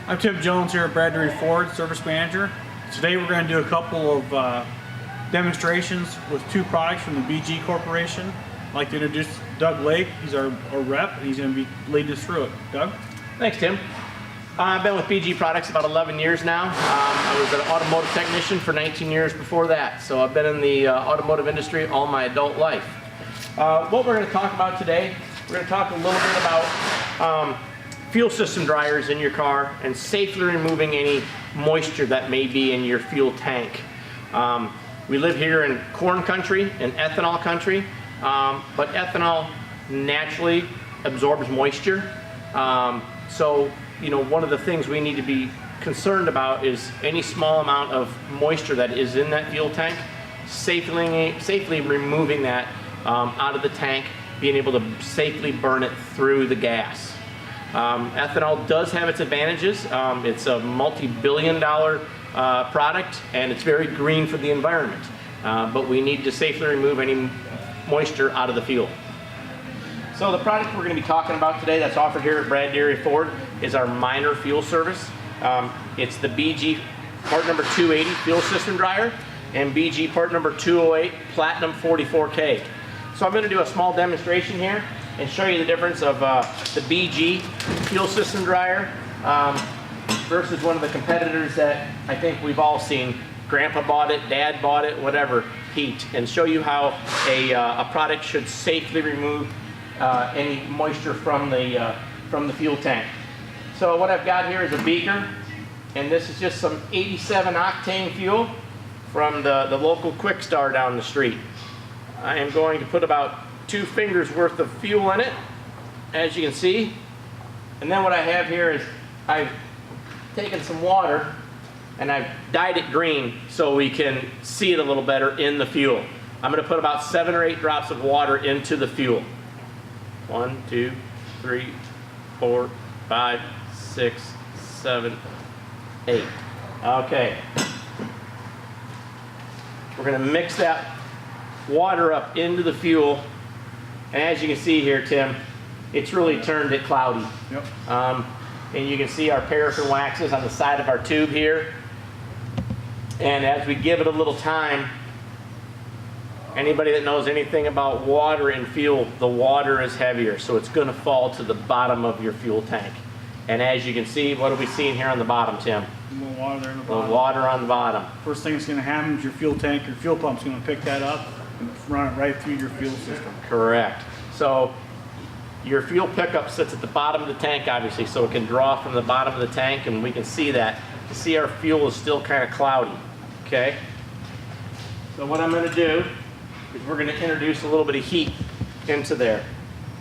I'm Tim Jones here at Brad Dairy Ford, Service Manager. Today we're going to do a couple of demonstrations with two products from the BG Corporation. I'd like to introduce Doug Lake. He's our rep, and he's going to be leading us through it. Doug? Thanks, Tim. I've been with BG Products about 11 years now. I was an automotive technician for 19 years before that, so I've been in the automotive industry all my adult life. What we're going to talk about today, we're going to talk a little bit about fuel system dryers in your car and safely removing any moisture that may be in your fuel tank. We live here in corn country and ethanol country, but ethanol naturally absorbs moisture. So, you know, one of the things we need to be concerned about is any small amount of moisture that is in that fuel tank, safely removing that out of the tank, being able to safely burn it through the gas. Ethanol does have its advantages. It's a multi-billion-dollar product, and it's very green for the environment. But we need to safely remove any moisture out of the fuel. So the product we're going to be talking about today that's offered here at Brad Dairy Ford is our minor fuel service. It's the BG part number 280 Fuel System Drier and BG part number 208 Platinum 44K. So I'm going to do a small demonstration here and show you the difference of the BG Fuel System Drier versus one of the competitors that I think we've all seen. Grandpa bought it, Dad bought it, whatever, Heet, and show you how a product should safely remove any moisture from the fuel tank. So what I've got here is a beaker, and this is just some 87 octane fuel from the local Quick Star down the street. I am going to put about 2 fingers worth of fuel in it, as you can see. And then what I have here is I've taken some water and I've dyed it green so we can see it a little better in the fuel. I'm going to put about 7 or 8 drops of water into the fuel. 1, 2, 3, 4, 5, 6, 7, 8. Okay. We're going to mix that water up into the fuel, and as you can see here, Tim, it's really turned it cloudy. Yep. And you can see our paraffin waxes on the side of our tube here, and as we give it a little time, anybody that knows anything about water and fuel, the water is heavier, so it's going to fall to the bottom of your fuel tank. And as you can see, what are we seeing here on the bottom, Tim? A little water there on the A bottom. little water on the bottom. First thing that's going to happen is your fuel tank, your fuel pump's going to pick that up and run it right through your fuel system. Correct. So your fuel pickup sits at the bottom of the tank, obviously, so it can draw from the bottom of the tank, and we can see that. You see our fuel is still kind of cloudy, okay? So what I'm going to do is we're going to introduce a little bit of heat into there.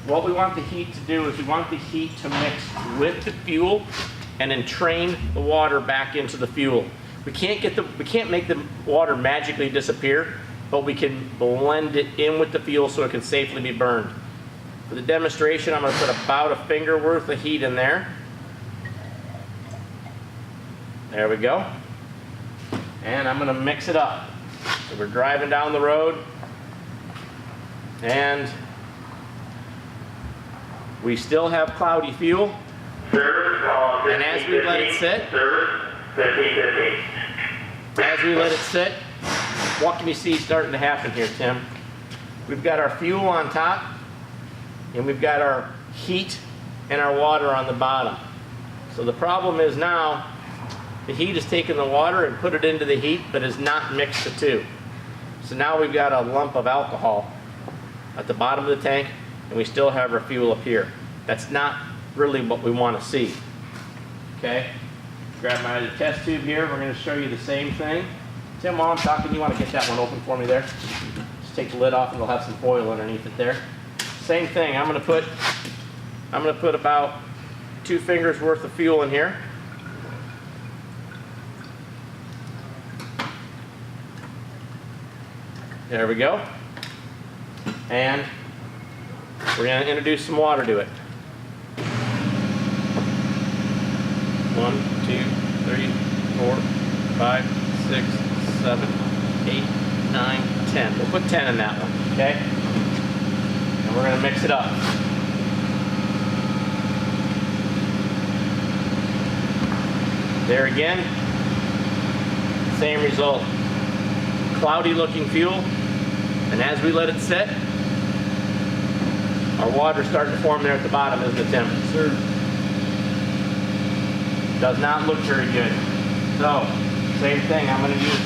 What we want the heat to do is we want the heat to mix with the fuel and entrain the water back into the fuel. We can't make the water magically disappear, but we can blend it in with the fuel so it can safely be burned. For the demonstration, I'm going to put about a finger worth of heat in there. There we go. And I'm going to mix it up. So we're driving down the road, and we still have cloudy fuel. And as we let it sit, what can you see starting to happen here, Tim? We've got our fuel on top, and we've got our heat and our water on the bottom. So the problem is now, the heat has taken the water and put it into the heat, but has not mixed the two. So now we've got a lump of alcohol at the bottom of the tank, and we still have our fuel up here. That's not really what we want to see. Okay? Grab my other test tube here. We're going to show you the same thing. Tim, while I'm talking, you want to get that one open for me there? Just take the lid off, and it'll have some foil underneath it there. Same thing. I'm going to put about 2 fingers worth of fuel in here. There we go. And we're going to introduce some water to it. 1, 2, 3, 4, 5, 6, 7, 8, 9, 10. We'll put 10 in that one, okay? And we're going to mix it up. There again, same result. Cloudy looking fuel, and as we let it set, our water's starting to form there at the bottom, isn't it, Tim? Sure. Does not look very good. So, same thing, I'm going to use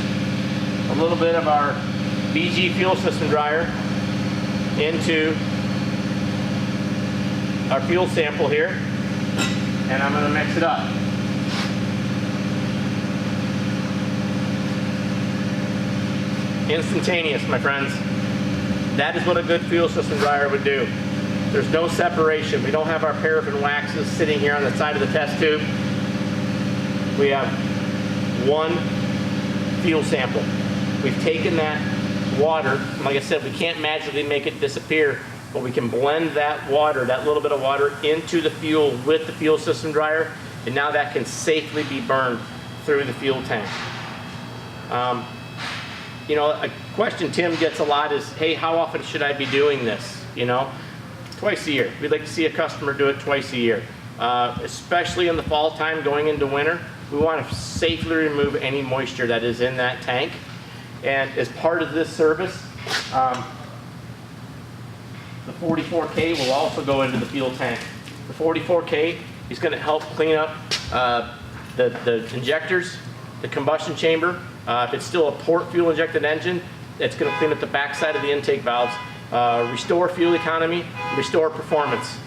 a little bit of our BG Fuel System Drier into our fuel sample here, and I'm going to mix it up. Instantaneous, my friends. That is what a good fuel system dryer would do. There's no separation. We don't have our paraffin waxes sitting here on the side of the test tube. We have one fuel sample. We've taken that water, like I said, we can't magically make it disappear, but we can blend that water, that little bit of water, into the fuel with the fuel system dryer, and now that can safely be burned through the fuel tank. You know, a question Tim gets a lot is, hey, how often should I be doing this? You know, twice a year. We'd like to see a customer do it twice a year. Especially in the fall time going into winter, we want to safely remove any moisture that is in that tank. And as part of this service, the 44K will also go into the fuel tank. The 44K is going to help clean up the injectors, the combustion chamber. If it's still a port fuel injected engine, it's going to clean up the backside of the intake valves, restore fuel economy, restore performance.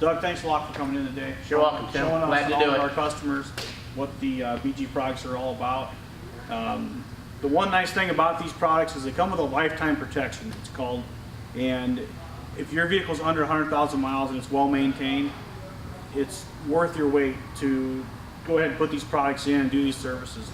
Doug, thanks a lot for coming in today. You're welcome, Tim. Showing us Glad to and do all of it. our customers what the BG products are all about. The one nice thing about these products is they come with a lifetime protection, it's called. And if your vehicle's under 100,000 miles and it's well maintained, it's worth your wait to go ahead and put these products in and do these services.